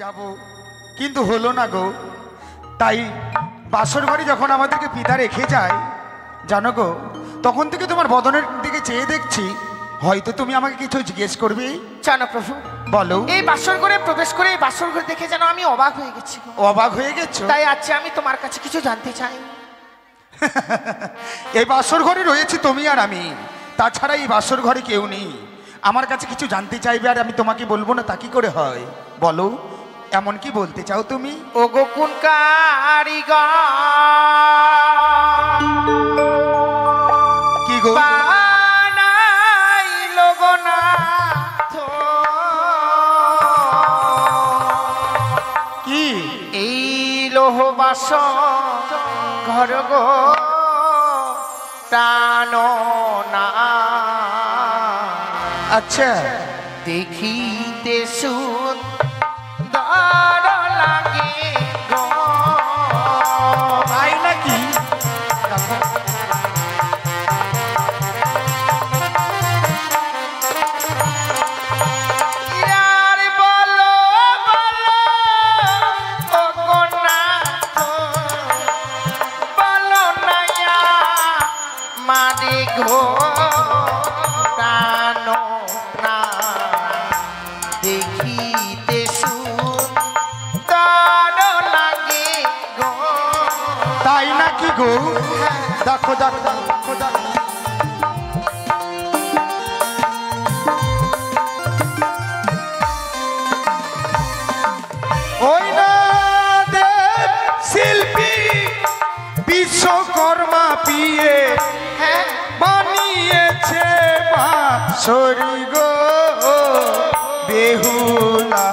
যাব, কিন্তু হলো না গো। তাই বাসর ঘরে যখন আমাদেরকে পিতা রেখে যায়, জানো গো, তখন থেকে তোমার বদনের দিকে চেয়ে দেখছি, হয়তো তুমি আমাকে কিছু জিজ্ঞেস করবে। জানো প্রভু, বলো। এই বাসর ঘরে প্রবেশ করে এই বাসর ঘর দেখে যেন আমি অবাক হয়ে গেছি। অবাক হয়ে গেছো? তাই আজকে আমি তোমার কাছে কিছু জানতে চাই। এই বাসর ঘরে রয়েছে তুমি আর আমি, তাছাড়া এই বাসর ঘরে কেউ নেই। আমার কাছে কিছু জানতে চাইবে আর আমি তোমাকে বলবো না, তা কি করে হয়? বলো, এমন কি বলতে চাও তুমি? ও গো কোন কারিগর কি গো? বানাইলো গো নাথ কি এই লোহ বাসর ঘর গো টানো না। আচ্ছা, দেখিতে সুন্দর লাগে গো। তাই নাকি? ইয়ার বলো বলো ও গো নাথ, বলো না মারে গো টানো না। দেখিতে সুন্দর লাগে গো। তাই নাকি গো? দেখো দেখো দেখো দেখো। ওই না দেব শিল্পী বিশ্বকর্মা পিয়ে হ্যাঁ বানিয়েছে বাঁশরি গো বেহুলা।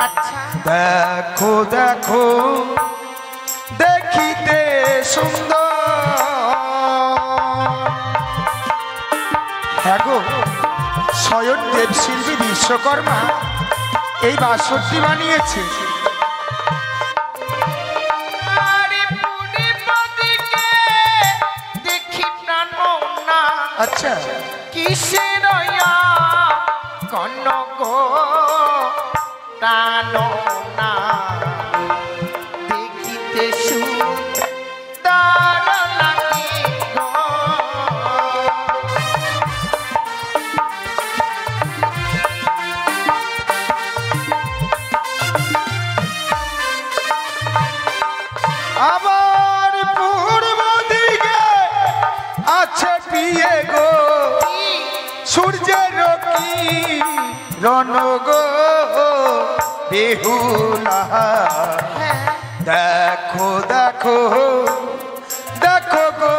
আচ্ছা দেখো দেখো দেখিতে সুন্দর। হ্যাঁ গো, স্বয়ং দেবশিল্পী বিশ্বকর্মা এই বাঁশরটি বানিয়েছে। আরে পুরীপতিকে দেখি প্রাণ না। আচ্ছা, কিসের কনক প্রাণ না। দেখিতে সুন্দর লাগে গো। আবার পূর্ব দিকে আছে পিয়ে গো সূর্যের কিরণ গো বেহুলা। দেখো দেখো দেখো গো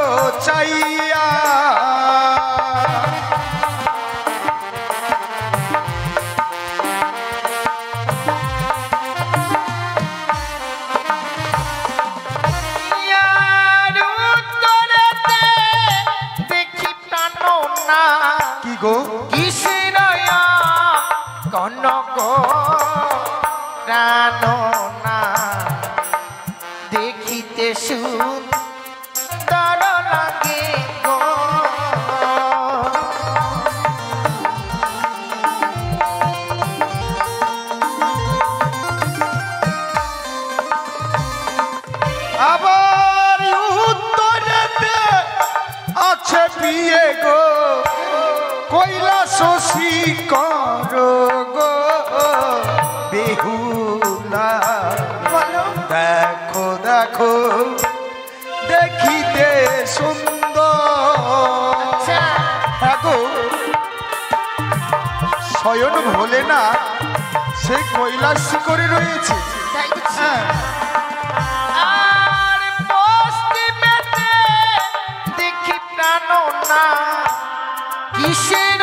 চাইয়া। দেখি প্রাণ না। কি গো? কিসের কনক প্রাণ না। দেখিতে সুন্দর লাগে গো। আবার উত্তরেতে আছে পিয়ে গো কৈলাস শিখর গো বেহুলা। দেখো দেখো দেখিতে সুন্দর। হ্যাঁ গো, স্বয়ং ভোলে না সে কৈলাস শিখরে রয়েছে। হ্যাঁ, আর পশ্চিমেতে দেখি প্রাণ না। কিসের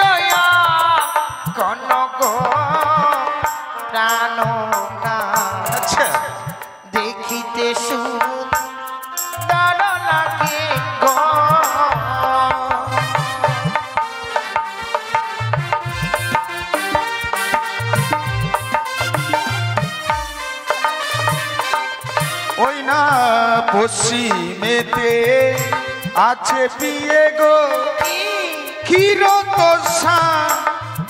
কনক প্রাণ না। আচ্ছা, দেখিতে সুন্দর লাগে গো। ওই না পশ্চিমেতে আছে পিয়ে গো ক্ষীরতোষা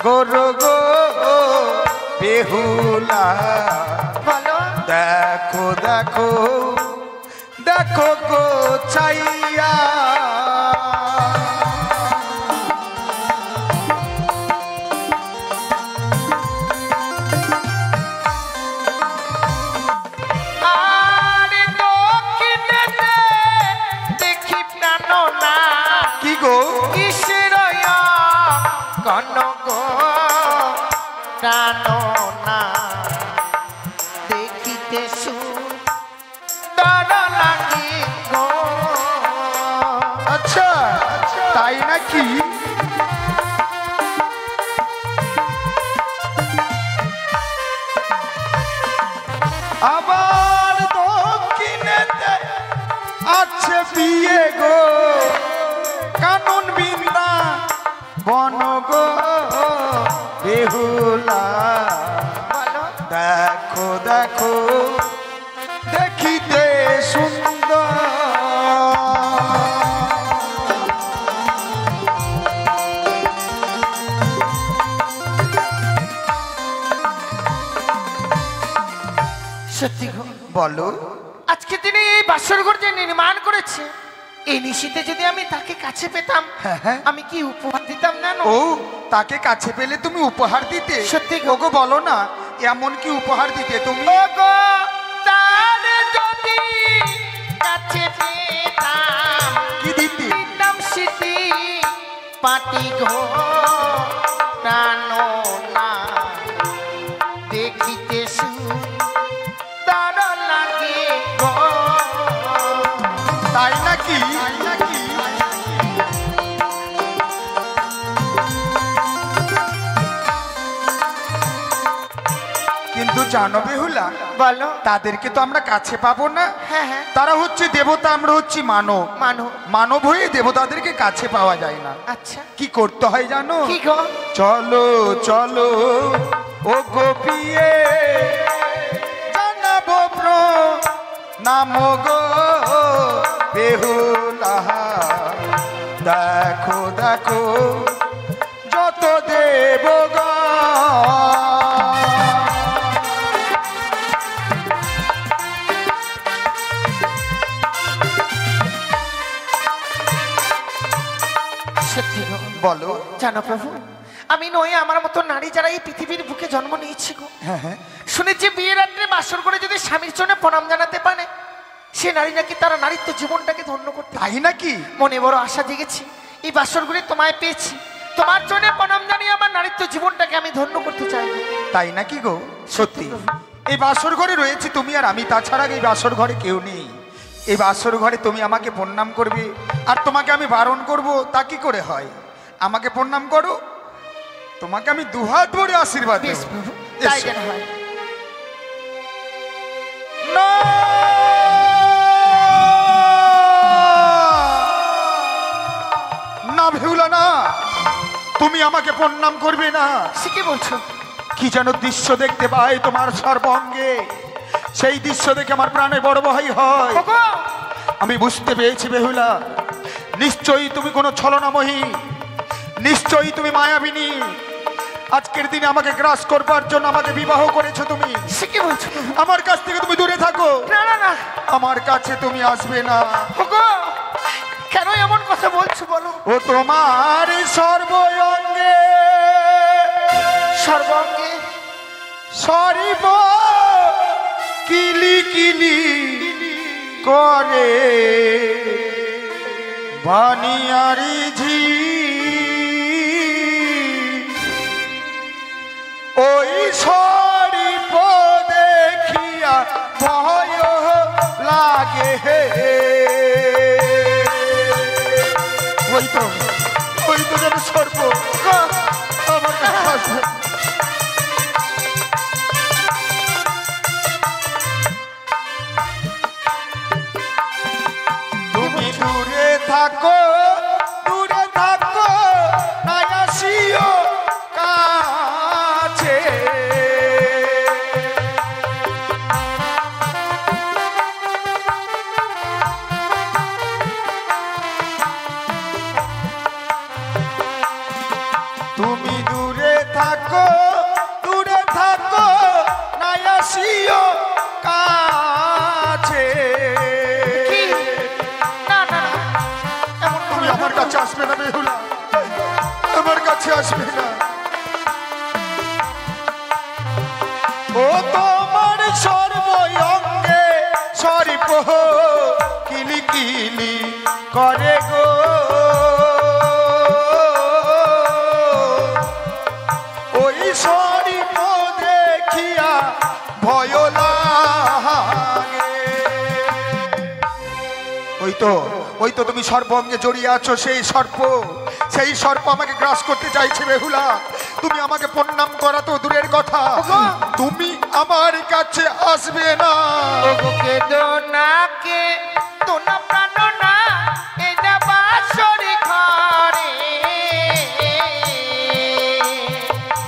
গর গো বেহুলা বলো দেখো দেখো দেখো গো চাইয়া আর দক্ষিণেতে দেখি প্রাণ না কি গো কিসের কনক প্রাণ না দেখিতে সুন্দর লাগে গো। আচ্ছা তাই নাকি আবার দক্ষিণেতে আছে বিয়ে গো কানন বিন্দা বন গো বেহুলা বলো দেখো দেখো দেখিতে সুন্দর সত্যি গো বলো আজকে দিনে এই বাসরঘর যে নির্মাণ করেছে এই নিশীতে যদি আমি তাকে কাছে পেতাম হ্যাঁ, হ্যাঁ। আমি কি উপহার দিতাম না ও তাকে কাছে পেলে তুমি উপহার দিতে সত্যি গো। ওগো বলো না এমন কি উপহার দিতে তুমি ওগো তার যদি কাছে পেতাম কি দিতে দিতাম স্মৃতি পাটি গো প্রাণ না দেখিতে সুন্দর লাগে গো। তাই নাকি কিন্তু জানো বেহুলা বলো তাদেরকে তো আমরা কাছে পাবো না হ্যাঁ হ্যাঁ তারা হচ্ছে দেবতা আমরা হচ্ছি মানব মানো মানব হয়ে দেবতাদেরকে কাছে পাওয়া যায় না আচ্ছা কি করতে হয় জানো কি গো চলো চলো ও গোপিয়ে জানাবো নাম গো বেহুলা দেখো দেখো যত দেবগণ সত্যি গো বলো জানো প্রভু আমি নই আমার মতো নারী যারা এই পৃথিবীর বুকে জন্ম নিয়েছে গো হ্যাঁ হ্যাঁ শুনেছি বিয়ের রাত্রে বাসর করে যদি স্বামীর জন্য প্রণাম জানাতে পারে সে নারী নাকি তারা নারীত্ব জীবনটাকে ধন্য করতে পারে। তাই নাকি মনে বড় আশা জেগেছি এই বাসরগুলি তোমায় পেয়েছি তোমার জন্য প্রণাম জানিয়ে আমার নারীত্ব জীবনটাকে আমি ধন্য করতে চাই গো। তাই নাকি গো সত্যি এই বাসর ঘরে রয়েছে তুমি আর আমি তাছাড়া এই বাসর ঘরে কেউ নেই এই বাসর ঘরে তুমি আমাকে প্রণাম করবে আর তোমাকে আমি বারণ করব তা কি করে হয় আমাকে প্রণাম করো তোমাকে আমি দুহাত ভরে আশীর্বাদ দেব বেশ প্রভু তাই এসো। যেন হয় না না ভেউলা না তুমি আমাকে প্রণাম করবে না সে কি বলছো কি যেন দৃশ্য দেখতে পাই তোমার সর্বঙ্গে সেই দৃশ্য দেখে আমার প্রাণে বড় ভয় হয় ওগো, আমি বুঝতে পেরেছি বেহুলা নিশ্চয়ই তুমি কোনো ছলনাময়ী নিশ্চয়ই তুমি মায়াবিনী আজকের দিনে আমাকে গ্রাস করবার জন্য আমাকে বিবাহ করেছো তুমি সে কি বলছো প্রভু? আমার কাছ থেকে তুমি দূরে থাকো না না না আমার কাছে তুমি আসবে না ওগো, কেন এমন কথা বলছো বলো ও তোমার সর্বঙ্গে সর্বঙ্গে সরিব কিলি কিলি করে বানিয়ারি ঝি ওই সরিব দেখিয়া ভয় লাগে ওই তো যেন সর্ব আমার কাছে আসবে। তুমি দূরে থাকো না আসিও কাছে তুমি দূরে থাকো আসিও কাছে। কি? না না না, এমন তুমি আমার কাছে আসবে না বেহুলা, আমার কাছে আসবে না। ও তোমার সর্বঙ্গে সরিপ কিলি কিলি করে গো, ওই সরিপ দেখিয়া ভয় লাগে। ওই তো তুমি সর্বঙ্গে জড়িয়ে আছো, সেই সর্প আমাকে গ্রাস করতে চাইছে বেহুলা। তুমি আমাকে প্রণাম করা তো দূরের কথা, তুমি আমার কাছে আসবে না। ওগোকে দোনাকে দোনা প্রাণ না, এটা বাসরি ঘরে।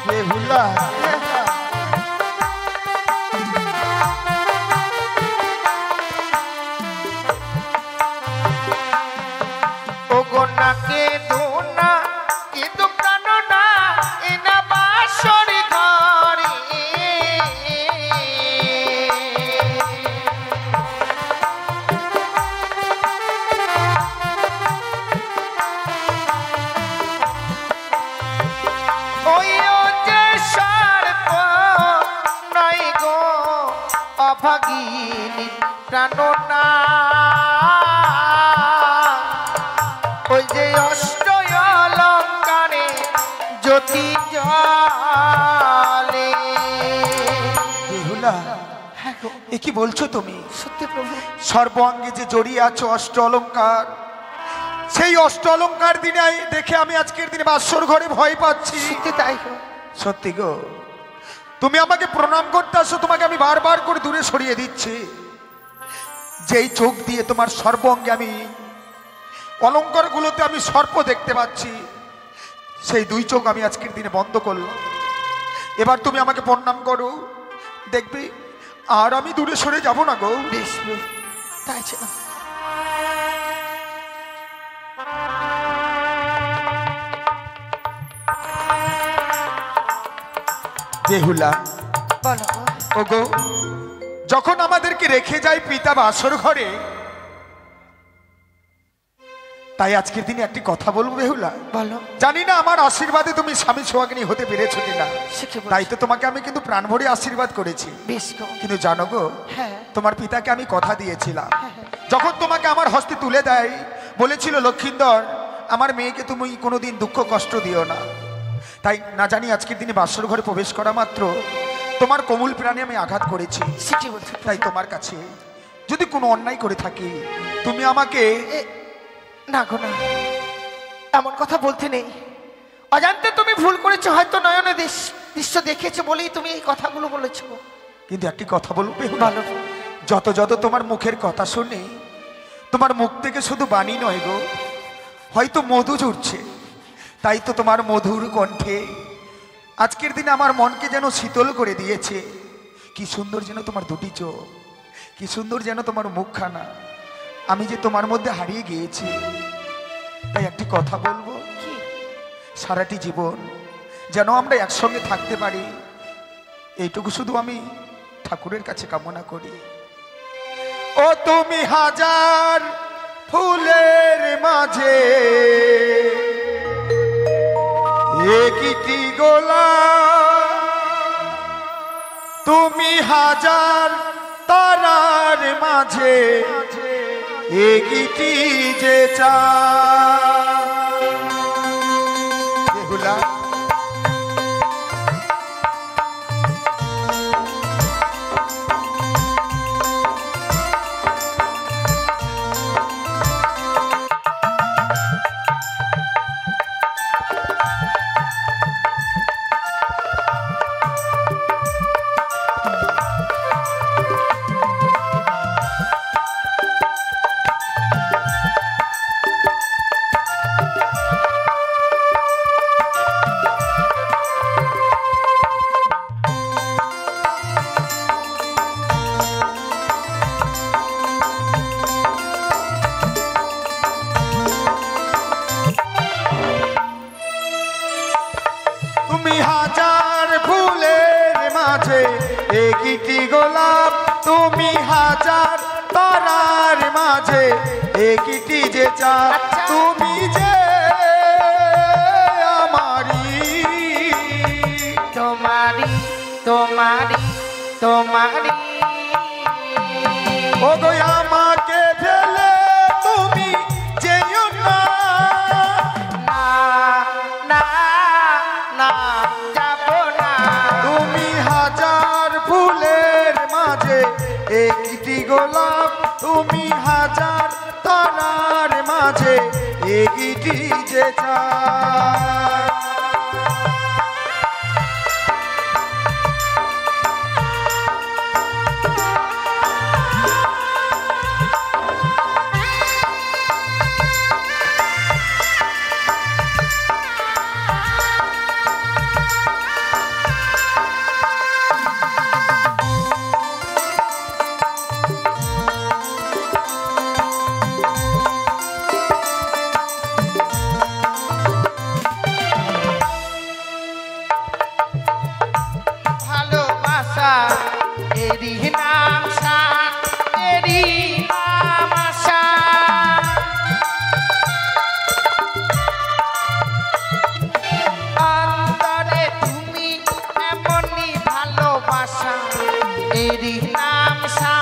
বেহুলা ওগো নাকে দোনা কিন্তু প্রাণ না, এটা বাসরি ঘরে। ওই ও যে সর্প নয় গো অভাগিনী প্রাণ না, ওই যে অষ্ট অলঙ্কারে জ্যোতি জলে। বেহুলা হ্যাঁ গো, এ কি বলছো তুমি? সত্যি প্রভু। সর্বাঙ্গে যে জড়িয়ে আছো অষ্ট অলঙ্কার, সেই অষ্ট অলঙ্কার দিনে দেখে আমি আজকের দিনে বাসর ঘরে ভয় পাচ্ছি। সত্যি তাই গো। সত্যি গো, তুমি আমাকে প্রণাম করতে আসো, তোমাকে আমি বারবার করে দূরে সরিয়ে দিচ্ছি। যেই চোখ দিয়ে তোমার সর্বাঙ্গে আমি অলঙ্কারগুলোতে আমি সর্প দেখতে পাচ্ছি, সেই দুই চোখ আমি আজকের দিনে বন্ধ করলাম। এবার তুমি আমাকে প্রণাম করো, দেখবি আর আমি দূরে সরে যাব না গো। বেশ প্রভু, তাই ছিল। বেহুলা বলো গো। ওগো, যখন আমাদেরকে রেখে যায় পিতা বাসর ঘরে, তাই আজকের দিনে একটি কথা বলবো বেহুলা। বলো। জানি না আমার আশীর্বাদে তুমি স্বামী সোহাগিনী হতে পেরেছো কিনা, সে কি বলছো? তাই তো তোমাকে আমি কিন্তু প্রাণ ভরে আশীর্বাদ করেছি। বেশ গো। কিন্তু জানো গো, হ্যাঁ তোমার পিতাকে আমি কথা দিয়েছিলাম, হ্যাঁ, হ্যাঁ। যখন তোমাকে আমার হস্তে তুলে দেয়, বলেছিল লক্ষিন্দর আমার মেয়েকে তুমি কোনোদিন দুঃখ কষ্ট দিও না। তাই না জানি আজকের দিনে বাসর ঘরে প্রবেশ করা মাত্র তোমার কোমল প্রাণে আমি আঘাত করেছি। সে কি বলছো? তাই তোমার কাছে যদি কোনো অন্যায় করে থাকি, তুমি আমাকে না গো না, এমন কথা বলতে নেই। অজান্তে তুমি ভুল করেছো, হয়তো নয়নে দৃশ্য দেখেছো বলেই তুমি এই কথাগুলো বলেছো। কিন্তু একটি কথা বলবে, ভালো। যত যত তোমার মুখের কথা শুনি, তোমার মুখ থেকে শুধু বাণী নয় গো, হয়তো মধু ঝরছে। তাই তো তোমার মধুর কণ্ঠে আজকের দিনে আমার মনকে যেন শীতল করে দিয়েছে। কি সুন্দর যেন তোমার দুটি চোখ, কি সুন্দর যেন তোমার মুখখানা, আমি যে তোমার মধ্যে হারিয়ে গিয়েছি। তাই একটি কথা বলবো, কি? সারাটি জীবন যেন আমরা একসঙ্গে থাকতে পারি, এইটুকু শুধু আমি ঠাকুরের কাছে কামনা করি। ও তুমি হাজার ফুলের মাঝে একটি গোলাপ, তুমি হাজার তারার মাঝে একটি যে চাঁদ। বেহুলা গোলাপ তুমি হাজার তারার মাঝে একটি যে চাঁদ আচ্ছা। তুমি যে আমারি তোমারি তোমারি তোমারি ও গো আমাকে ফেলে তুমি যেও না না না না যাব না তুমি হাজার ফুলের মাঝে একটি গোলাপ তুমি হাজার তারার মাঝে একটি যে চাঁদ ভালোবাসা এরি নাম সা এরি নাম আশা অন্তরে তুমি এমনই ভালোবাসা এরি নাম সা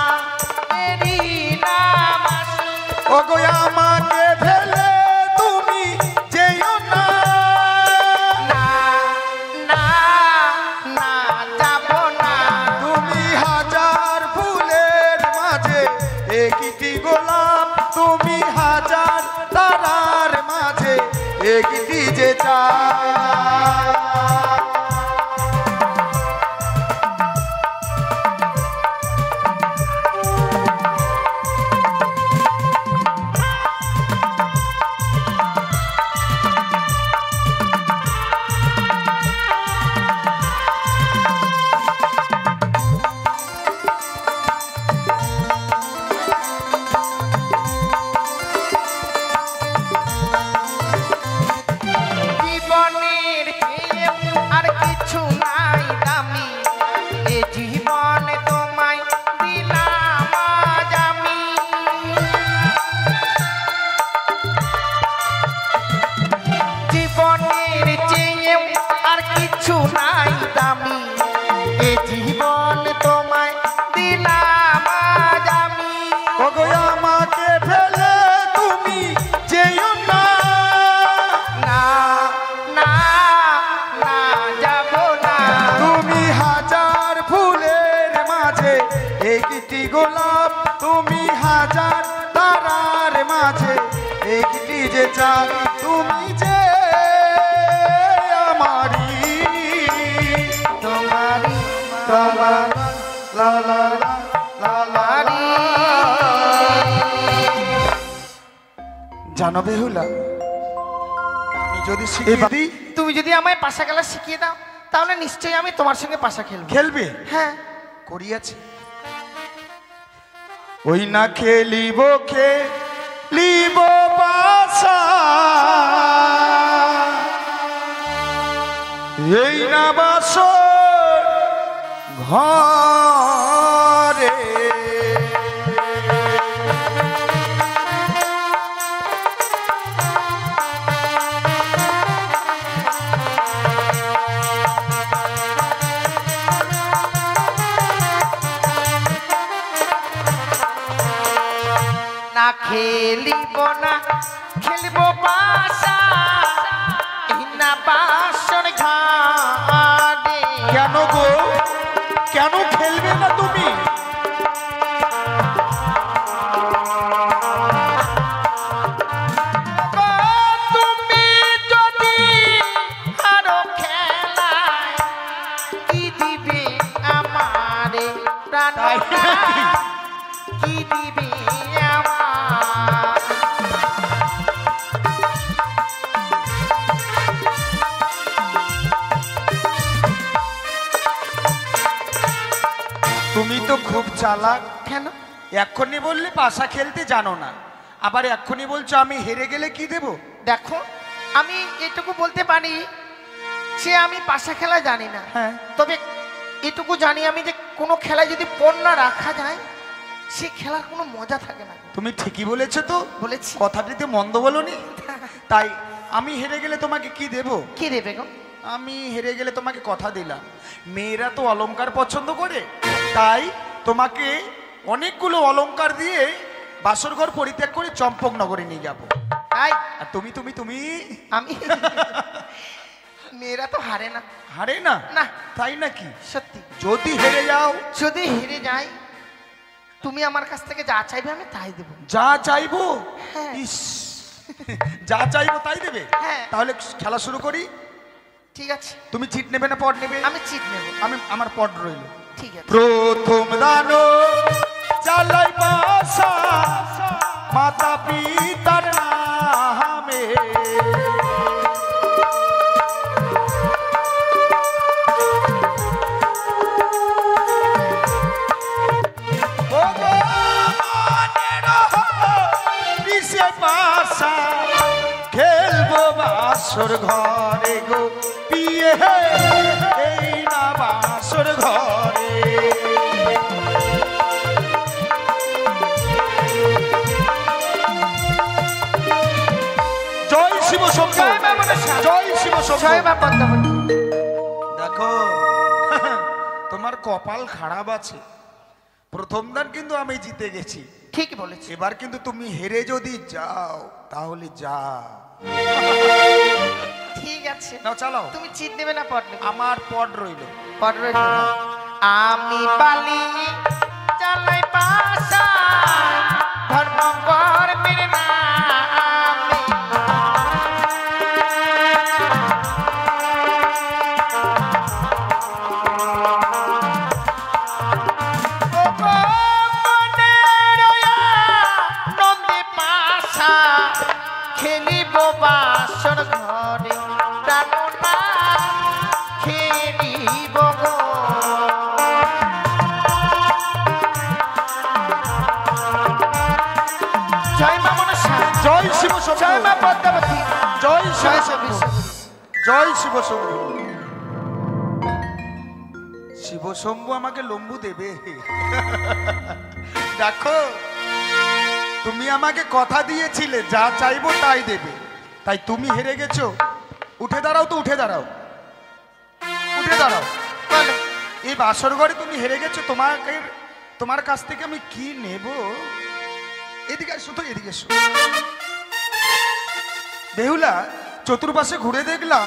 এরি নাম আশা ও গো আমাকে ফেলে তুমি যেও না না না না যাব না তুমি হাজার ফুলের মাঝে একটি গোলাপ তুমি হাজার তারার মাঝে একটি যে চাঁদ জীবনের খেয়ে আর কিছু নাই দামি এ জীবনে তোমায় দিলাম আজ আমি জীবনের চেয়ে আর কিছু নাই দামি এ জীবন তোমায় দিলাম আজ আমি ও গো আমাকে ফেলে তুমি যেও না না না না যাব না তুমি হাজার ফুলের মাঝে একটি গোলাপ তুমি হাজার তারার মাঝে একটি যে চাঁদ তুমি যে আমারি তোমারি তোমার লা লা লা লা লা লা। জানো বেহুলা আমি যদি শিখিয়ে দিই তুমি যদি আমায় পাশা খেলা শিখিয়ে দাও তাহলে নিশ্চয়ই আমি তোমার সঙ্গে পাশা খেলবো খেলবে হ্যাঁ করিয়াছি ওই না খেলিব খেলিব পাশা এই না বাসর ঘরে না খেলিব না খেলবো পাশা এই না বাসর ঘাটে কেন গো কেন খেলবে না তুমি তুমি যদি আরো খেলায় কি দিবে আমারে প্রাণ কি দিবে আমার তুমি তো খুব চালাক কেন এক্ষুনি বললে পাশা খেলতে জানো না আবার এক্ষুনি বলছো আমি হেরে গেলে কি দেব দেখো আমি এটুকু বলতে পারি সে আমি পাশা খেলা জানি না হ্যাঁ তবে এটুকু জানি আমি যে কোনো খেলায় যদি পণ না রাখা যায় সে খেলার কোনো মজা থাকে না। তুমি ঠিকই বলেছো তো, বলেছি। কথাটিতে মন্দ বলনি। তাই আমি হেরে গেলে তোমাকে কি দেব? কি দেবে গো? আমি হেরে গেলে তোমাকে কথা দিলাম, মেয়েরা তো অলংকার পছন্দ করে, তাই তোমাকে অনেকগুলো অলংকার দিয়ে বাসরঘর পরিত্যাগ করে চম্পকনগরে নিয়ে যাব। তাই? আর তুমি তুমি তুমি আমি মেয়েরা তো হারে না। হারে না? না। তাই নাকি? সত্যি। যদি হেরে যাও? যদি হেরে যাই তুমি আমার কাছ থেকে যা চাইবে আমি তাই দেবো। যা চাইবো? হ্যাঁ। ইস, যা চাইবো তাই দেবে? হ্যাঁ। তাহলে খেলা শুরু করি। ঠিক আছে। তুমি চিট নেবে না পট নেবে? আমি চিট নেব। আমার পট রইল। ঠিক আছে। প্রথম দানো চালাই বাসা মাতা পিতার নামে, খেলবো বাসর ঘরে গো পিয়ে, এই না বাসর ঘরে। জয় শিব শম্ভু, জয় শিব শম্ভু। দেখো তোমার কপাল খারাপ আছে, প্রথম দান কিন্তু আমি জিতে গেছি। ঠিক বলেছি। এবার কিন্তু তুমি হেরে যদি যাও তাহলে যা। ঠিক আছে। নাও চালাও। তুমি চিট নেবে না পট নেবে? আমার পট রইল। পট রইল। আমি বালি চালাই পাশা ধর্ম কর্মের নামে, নন্দে পাশা খেলিব বাসর ঘরে প্রাণনা খেলিব গো। জয় মা মনসা, জয় শিব শম্ভু, জয় মা পদ্মাবতী, জয় শিব জয় শম্ভু, শিব। জয় শিব শম্ভু। শিব শম্ভু আমাকে লম্বু দেবে। দেখো তুমি আমাকে কথা দিয়েছিলে যা চাইবো তাই দেবে, তাই তুমি হেরে গেছো। উঠে দাঁড়াও তো, উঠে দাঁড়াও, উঠে দাঁড়াও। বলো। এই বাসর ঘরে তুমি হেরে গেছো, তোমার কাছ থেকে আমি কি নেব? এদিকে এসো তো, এদিকে এসো। বেহুলা, চতুর্পাশে ঘুরে দেখলাম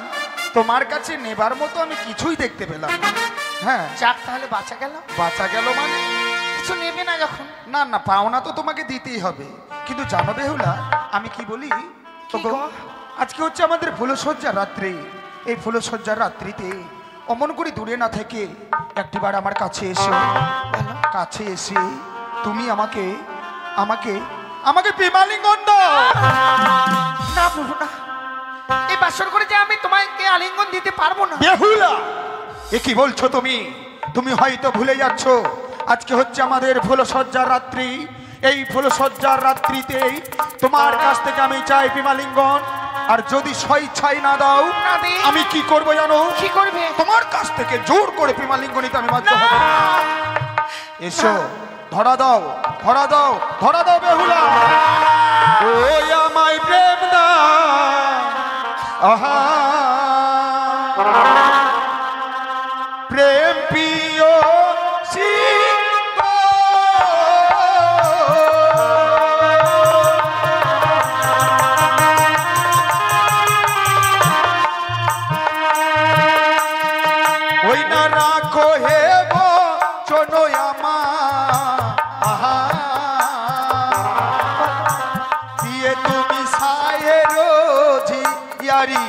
তোমার কাছে নেবার মতো আমি কিছুই দেখতে পেলাম না। হ্যাঁ, যাক তাহলে বাঁচা গেল। বাঁচা গেল মানে? কিছু নেবে না যখন। না না, পাওনা তো তোমাকে দিতেই হবে। কিন্তু জানো বেহুলা, আমি কি বলি? কি গো? আজকে হচ্ছে আমাদের ফুলসজ্জার রাত্রি। এই ফুলসজ্জার রাত্রিতে অমন করে দূরে না থেকে একটিবার আমার কাছে এসে, কাছে এসে তুমি আমাকে আমাকে আমাকে প্রেমালিঙ্গন দাও। না প্রভু না, এই বাসর করে যে আমি তোমাকে আলিঙ্গন দিতে পারবো না। বেহুলা, এ কি বলছো তুমি? তুমি হয়তো ভুলে যাচ্ছ আজকে হচ্ছে আমাদের ফুলসজ্জার রাত্রি। এই ফুলসজ্জার রাত্রিতে তোমার কাছ থেকে আমি চাই প্রেমালিঙ্গন। আর যদি স্বেচ্ছায় না দাও, না দিই। আমি কি করবো জানো? কি করবে? তোমার কাছ থেকে জোর করে প্রেমালিঙ্গন নিতে আমি বাধ্য হব। এসো, ধরা দাও, ধরা দাও, ধরা দাও বেহুলা। ওই আমায় প্রেম দাও, আহা প্রেম প্রিয় ওই না রাখো হে চনো আহা দিয়ে তুমি সায়ে রোজি ইয়ারি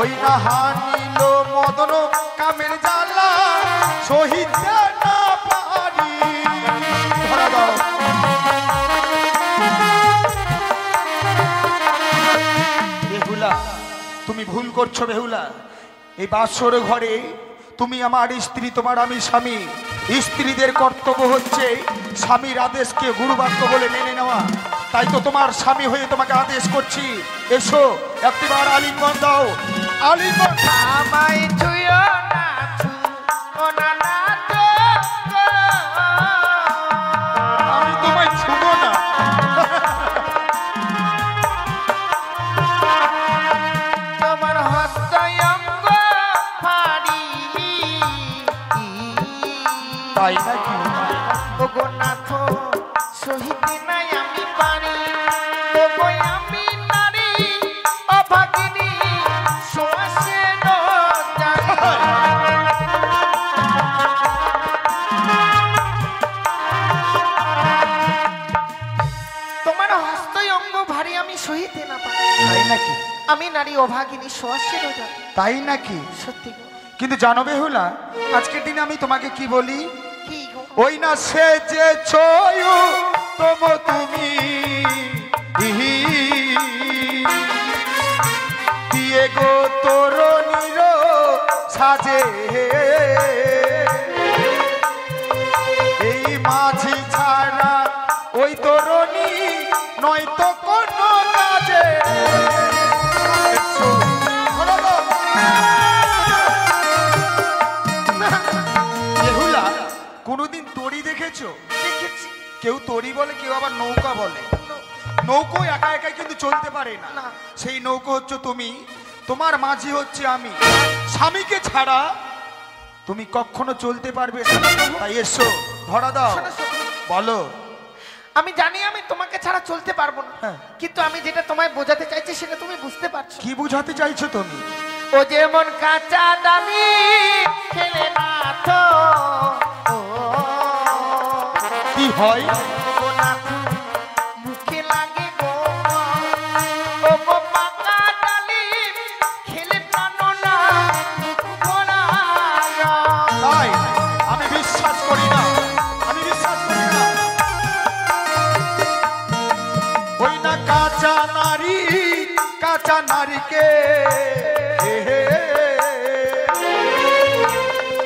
ওই না হানিল মদন কামের জ্বালা সহিতে না পারি। ধরা দাও। বেহুলা, তুমি ভুল করছো বেহুলা। এই বাসর ঘরে তুমি আমার স্ত্রী, তোমার আমি স্বামী। স্ত্রীদের কর্তব্য হচ্ছে স্বামীর আদেশকে গুরুবাক্য বলে মেনে নেওয়া। তাই তো তোমার স্বামী হয়ে তোমাকে আদেশ করছি, এসো একটিবার আলিঙ্গন দাও। আলিঙ্গন। আমায় ছুঁয়ো না, ছুঁয়ো না না তো গো। আমি তোমায় ছুঁবো না। তোমার হস্ত অঙ্গ ফাড়ি, তাই নাকি? ওগো নাথ সহিতে নাই আমি পারি, ওগো আমি নারী অভাগিনী শ্বাসে জানি। তোমার হস্ত অঙ্গ ভারী আমি সহিতে না পারি, তাই নাকি? আমি নারী অভাগিনী শ্বাসের জানি। তাই নাকি? সত্যি গো। কিন্তু জানো বেহুলা, আজকের দিনে আমি তোমাকে কি বলি? কি গো? ওই না সে যে ছয়ু তবু তুমি দিয়ে গো তরুণীর সাজে, এই মাঝি ছাড়া ওই তরুণী নয়তো কোনো কাজে। বেহুলা, কোনোদিন তরি দেখেছো? দেখেছি। কেউ তরি বলে, কেউ আবার নৌকা বলে। নৌকো একা একাই কিন্তু চলতে পারে না, না। সেই নৌকো হচ্ছে তুমি, তোমার মাঝি হচ্ছে আমি। স্বামীকে ছাড়া তুমি কখনো চলতে পারবে না। তাই এসো, ধরা দাও, শোনো, শোনো। বলো। আমি জানি আমি তোমাকে ছাড়া চলতে পারবো না, হ্যাঁ। কিন্তু আমি যেটা তোমায় বোঝাতে চাইছি সেটা তুমি বুঝতে পারছো। কি বুঝাতে চাইছো তুমি? ও যেমন কাঁচা ডালি খেলে না তো কি হয়? ও না মুখে লাগে গো, ও গো পাকা ডালি খেলে প্রাণ না ভরা। তাই আমি বিশ্বাস করি না, আমি বিশ্বাস করি না। ওই না কাঁচা নারী, কাঁচা নারীকে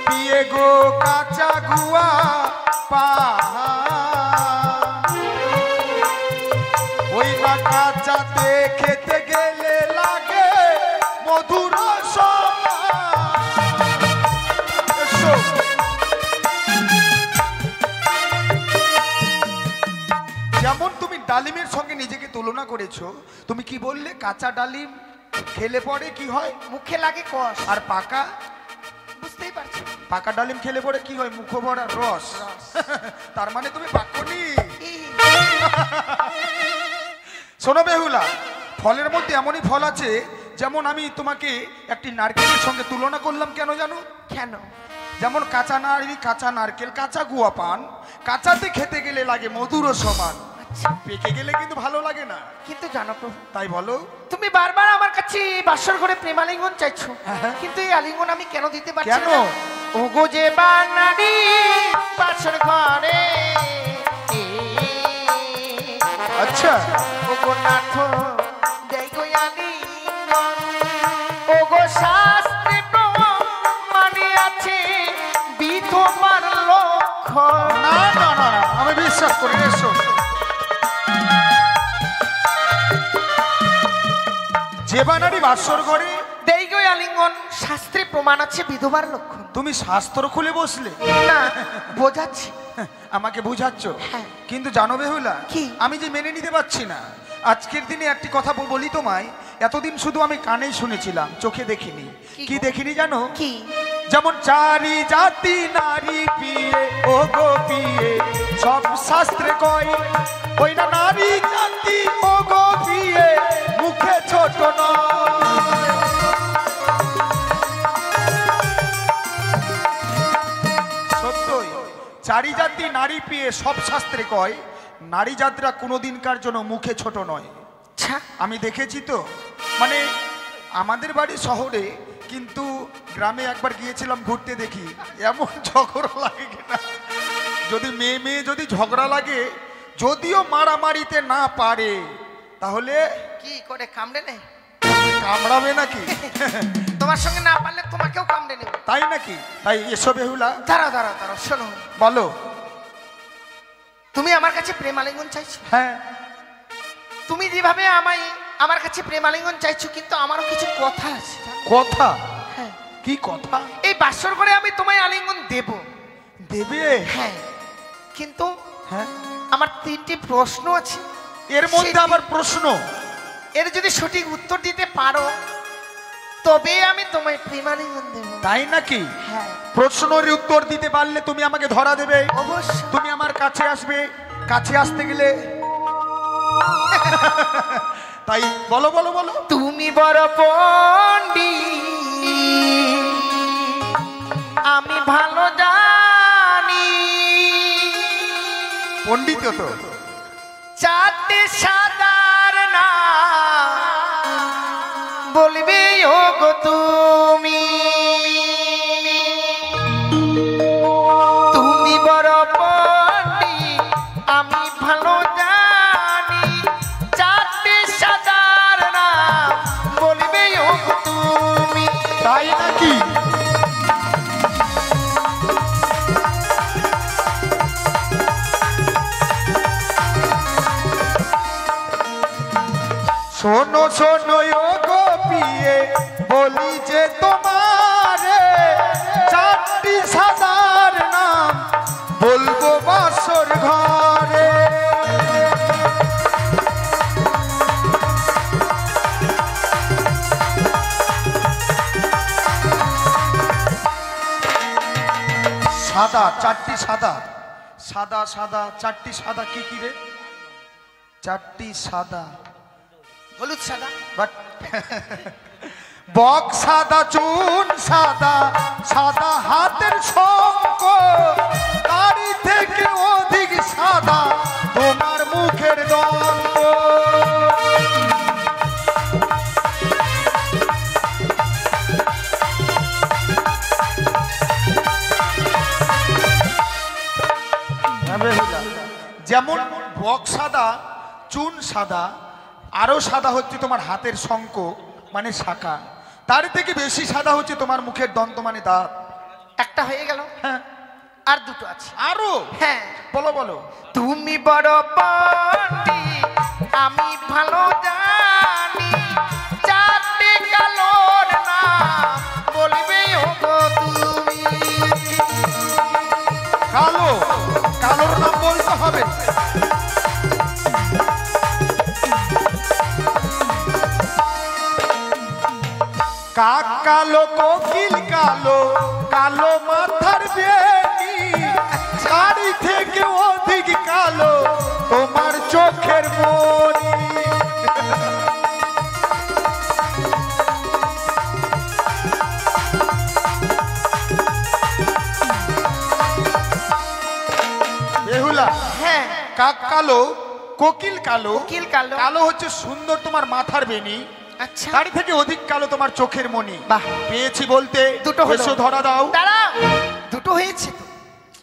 পিয়ে গো কাঁচা গুয়া পা, ওই না কাঁচাতে খেতে গেলে লাগে মধুর সমান। এসো। যেমন তুমি ডালিমের সঙ্গে নিজেকে তুলনা করেছো, তুমি কি বললে? কাঁচা ডালিম খেলে পরে কি হয়? মুখে লাগে কষ। আর পাকা, বুঝতেই পারছো? পাকা ডালিম খেলে পরে কি হয়? মুখ ভরা রস। তার মানে তুমি পাকনি। শোনো বেহুলা, ফলের মধ্যে এমনই ফল আছে, যেমন আমি তোমাকে একটি নারকেলের সঙ্গে তুলনা করলাম। কেন জানো? কেন? যেমন কাঁচা নারী, কাঁচা নারকেল, কাঁচা গুয়া পান, কাঁচাতে খেতে গেলে লাগে মধুর সমান, আচ্ছা, পেকে গেলে কিন্তু ভালো লাগে না। কিন্তু জানো প্রভু, তাই বলো। তুমি বারবার আমার কাছে বাসর ঘরে প্রেমালিঙ্গন চাইছো, হ্যাঁ। কিন্তু এই আলিঙ্গন আমি কেন দিতে পারছি কেন? না? ওগো যে বানানি বাসর ঘরে, আচ্ছা, ওগো নাথ দেই গো আলিঙ্গন, ওগো শাস্ত্রে প্রমাণে আছে বিধবার লক্ষণ। না না না না, আমি বিশ্বাস করি না। এসো। যে বানারি বাসর ঘরে দেই গো আলিঙ্গন, শাস্ত্রে প্রমাণ আছে বিধবার লক্ষণ। তুমি শাস্ত্র খুলে বসলে? না, বোঝাচ্ছি। আমাকে বুঝাচ্ছ? হ্যাঁ। কিন্তু জানো বেহুলা, কি? আমি যে মেনে নিতে পারছি না। আজকের দিনে একটি কথা বলি তোমায়, এতদিন শুধু আমি কানেই শুনেছিলাম, চোখে দেখিনি। কি দেখিনি জানো? কি? যেমন চারি জাতি নারী পিয়ে, ও গো পিয়ে, সব শাস্ত্রে কয়, ওই না নারী জাতি ও গো পিয়ে, মুখে ছোট নয়। সত্যই, চারি জাতি নারী পিয়ে সব শাস্ত্রে কয়, নারী জাতিরা কোনোদিনকার জন্য মুখে ছোট নয়। আচ্ছা, আমি দেখেছি তো, মানে আমাদের বাড়ি শহরে, কিন্তু গ্রামে একবার গিয়েছিলাম ঘুরতে, দেখি এমন ঝগড়া লাগে কিনা। যদি মেয়ে মেয়ে যদি ঝগড়া লাগে, যদিও মারামারিতে না পারে, তাহলে কি করে কামড়ে নেই? কামড়াবে নাকি? তোমার সঙ্গে না পারলে তোমাকেও কামড়ে নেব। তাই নাকি? তাই এসো বেহুলা, দাঁড়াও দাঁড়াও দাঁড়াও, শোনো। বলো। তুমি আমার কাছে প্রেমালিঙ্গন চাইছো। হ্যাঁ। তুমি যেভাবে আমার কাছে প্রেমালিঙ্গন চাইছো, কিন্তু আমারও কিছু কথা আছে জানো? কথা? হ্যাঁ, কি কথা? এই বাসর ঘরে আমি তোমায় আলিঙ্গন দেব। দেবে? হ্যাঁ, কিন্তু হ্যাঁ, আমার 3টি প্রশ্ন আছে। এর মধ্যে আবার প্রশ্ন? এর যদি সঠিক উত্তর দিতে পারো তবে আমি তোমায় প্রেমালিঙ্গন দেব। তাই নাকি? হ্যাঁ, প্রশ্নের উত্তর দিতে পারলে তুমি আমাকে ধরা দেবে, অবশ্যই। তুমি আমার কাছে আসবে। কাছে আসতে গেলে তাই বলো বলো বলো। তুমি বড় পণ্ডিত, আমি ভালো জানি। পণ্ডিত তো 4টে সাদার না বলবে ও গো তুমি। তুমি বড় পণ্ডিত, আমি ভালো জানি। 4টে সাদার না বলবে ও গো তুমি। তাই নাকি? শোনো শোনো ও গো পিয়ে, বলি যে তোমারে 4টি সাদার নাম বলবো বাসর ঘরে। সাদা, 4টি সাদা। সাদা সাদা 4টি সাদা কি কি রে? 4টি সাদা হলুদ সাদা, বাট বক সাদা, চুন সাদা, সাদা হাতের শঙ্খ, তারই থেকে অধিক সাদা তোমার মুখের দন্ত। যেমন বক সাদা, চুন সাদা, আরো সাদা হচ্ছে তোমার হাতের শঙ্খ মানে শাখা, তার থেকে বেশি সাদা হচ্ছে তোমার মুখের দন্ত মানে দাঁত। একটা হয়ে গেল। হ্যাঁ, আর দুটো আছে। আরো? হ্যাঁ, বলো বলো। তুমি বড় পণ্ডিত, আমি ভালো জানি। 4টে কালোর নাম বলবে ও গো তুমি। কালো? কালোর নাম বলতে হবে? কাক কালো, কোকিল কালো, কালো মাথার বেনি, তারই থেকে অধিক কালো তোমার চোখের মনি। বেহুলা, হ্যাঁ, কাক কালো, কোকিল কালো, কোকিল কালো। কালো হচ্ছে সুন্দর তোমার মাথার বেনি, আচ্ছা, তারই থেকে অধিক কালো তোমার চোখের মনি। বাহ, পেয়েছি বলতে দুটো হলো। এসো ধরা দাও। দাঁড়াও, দুটো হয়েছে তো,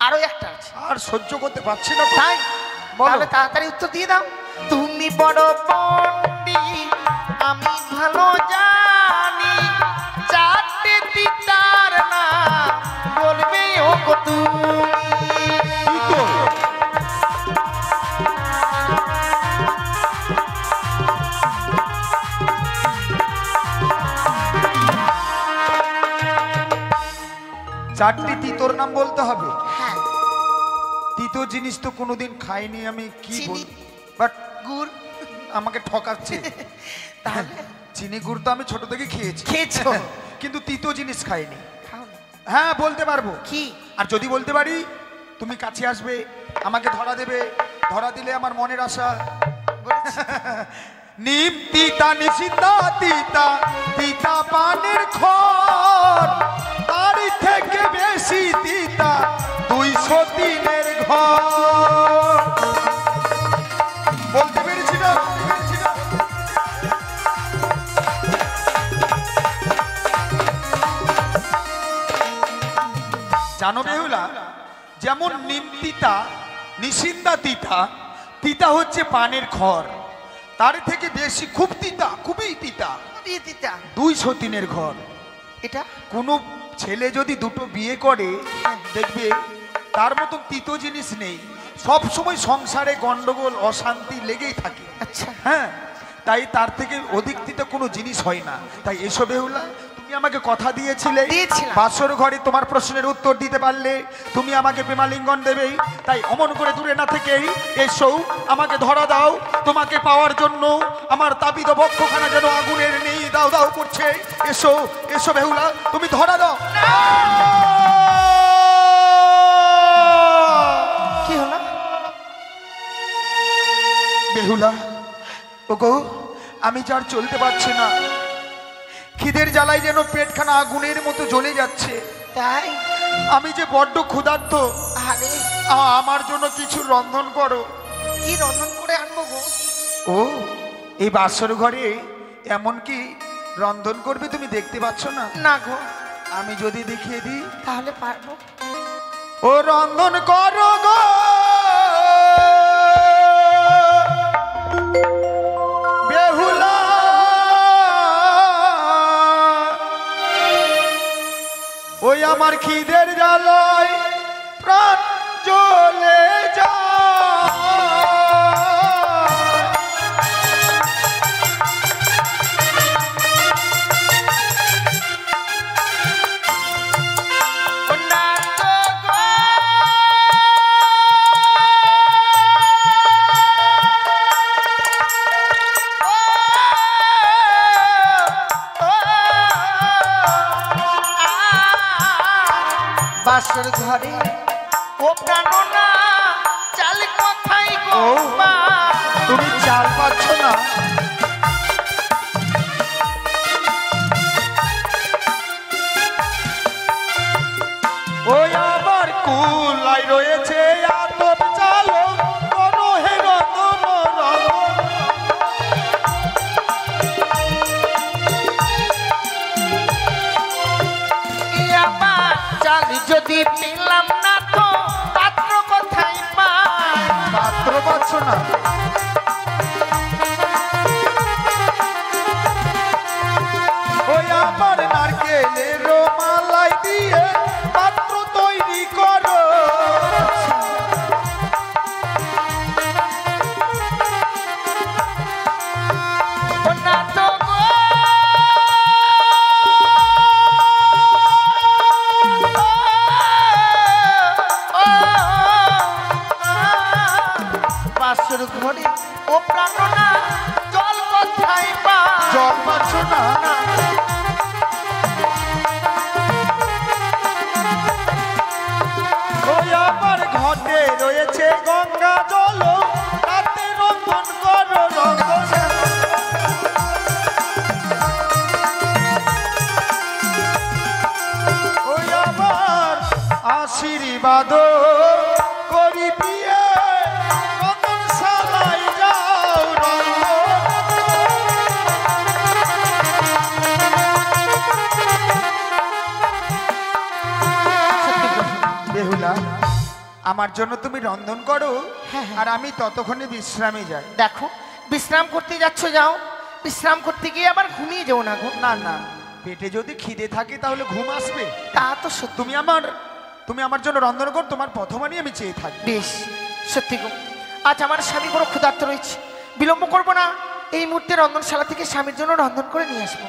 আরো একটা আছে। আর সহ্য করতে পারছি না তো। তাই বলো। তাহলে তাড়াতাড়ি উত্তর দিয়ে দাও। তুমি বড় পণ্ডিত, আমি ভালো জানি। 4টে তিতার না বলবে ও গো তুমি। তিতো? চারটি তিতোর নাম বলতে হবে? হ্যাঁ, তিতো জিনিস তো কোনোদিন খাইনি আমি, কি চিনি। বল, বাট গুড়। আমাকে ঠকাচ্ছে। তাহলে চিনি গুড় তো আমি ছোট থেকে খেয়েছি, খেয়েছো? কিন্তু তিতো জিনিস খাইনি। খাও না। হ্যাঁ বলতে পারবো। কি? আর যদি বলতে পারি তুমি কাছে আসবে, আমাকে ধরা দেবে, ধরা দিলে আমার মনের আশা। বলেছি। নিম তিতা, নিশিতা তিতা, তিতা পানের খর, তারই থেকে বেশি তিতা 203 ঘর। বলতে পেরেছি না? জানো বেহুলা, যেমন নিম তিতা, নিশিন্দা তিতা, তিতা হচ্ছে পানের খড়, তার থেকে বেশি খুব তিতা, খুবই তিতা বিয়ে দিতা 203 ঘর। এটা কোনো ছেলে যদি দুটো বিয়ে করে দেখবে তার মতো তিতো জিনিস নেই, সব সময় সংসারে গন্ডগোল অশান্তি লেগেই থাকে। আচ্ছা, হ্যাঁ, তাই তার থেকে অধিক তিতো কোনো জিনিস হয় না। তাই এসো বেহুলা, তুমি তুমি আমাকে কথা দিয়েছিলে দিয়েছিলাম। বাসর ঘরে তোমার প্রশ্নের উত্তর দিতে পারলে তুমি আমাকে প্রেমালিঙ্গন দেবেই। তাই অমন করে দূরে না থেকেই এসো, আমাকে ধরা দাও। তোমাকে পাওয়ার জন্য আমার তাপিত বক্ষখানা যেন আগুনের নেই দাও দাও করছে। এসো এসো বেহুলা, তুমি ধরা দাও। কি হলো? বেহুলা, ওগো আমি যার চলতে পারছি না, খিদের জ্বালায় যেন পেটখানা আগুনের মতো জ্বলে যাচ্ছে। তাই? আমি যে বড্ড ক্ষুধার্ত, আরে আমার জন্য কিছু রন্ধন করো। কি রন্ধন করে আনবো গো? ও এই বাসর ঘরে এমন কি রন্ধন করবে তুমি দেখতে পাচ্ছ না? না গো। আমি যদি দেখিয়ে দিই তাহলে পারবো। ও রন্ধন করো গো, বেহুলা ওই আমার খিদের জ্বালায় প্রাণ জ্বলে যায়। বাসর ঘরে ও প্রাণনা চাল কোথায় গো? ও, তুমি চাল পাচ্ছ না? ওই আমার কুলাই রয়েছে আতপ চালো কোনো হে রন্ধন রন্ধন। আমার চাল যদি পেলাম না তো পাত্র কোথায় পাই? পাত্র পাচ্ছ না? ওই আমার নারকেলের মালাই দিয়ে পাত্র তৈরি করো। ও না তো গো। বাসর ঘরে ও প্রাণনা জল কোথায় পাই? জল পাচ্ছ না? ওই আমার ঘটে রয়েছে গঙ্গা জল, তাতে রন্ধন করো রন্ধন। ওই আমার আশীর্বাদ করি দিয়ে রন্ধন শালায় যাও রন্ধন। বেহুলা, আমার জন্য তুমি রন্ধন করো, হ্যাঁ, হ্যাঁ। আর আমি ততক্ষণে বিশ্রামে যাই। দেখো, বিশ্রাম করতে যাচ্ছ যাও, বিশ্রাম করতে গিয়ে আবার ঘুমিয়ে যাও না গো। না না, পেটে যদি খিদে থাকে তাহলে ঘুম আসবে? তা তো সত্যি। তুমি আমার জন্য রন্ধন কর, তোমার প্রথমানি আমি চেয়ে থাকি। বেশ, সত্যি গো, আজ আমার স্বামী বড় ক্ষুধার্ত রয়েছে, বিলম্ব করবো না, এই মুহূর্তে রন্ধনশালা থেকে স্বামীর জন্য রন্ধন করে নিয়ে আসবো।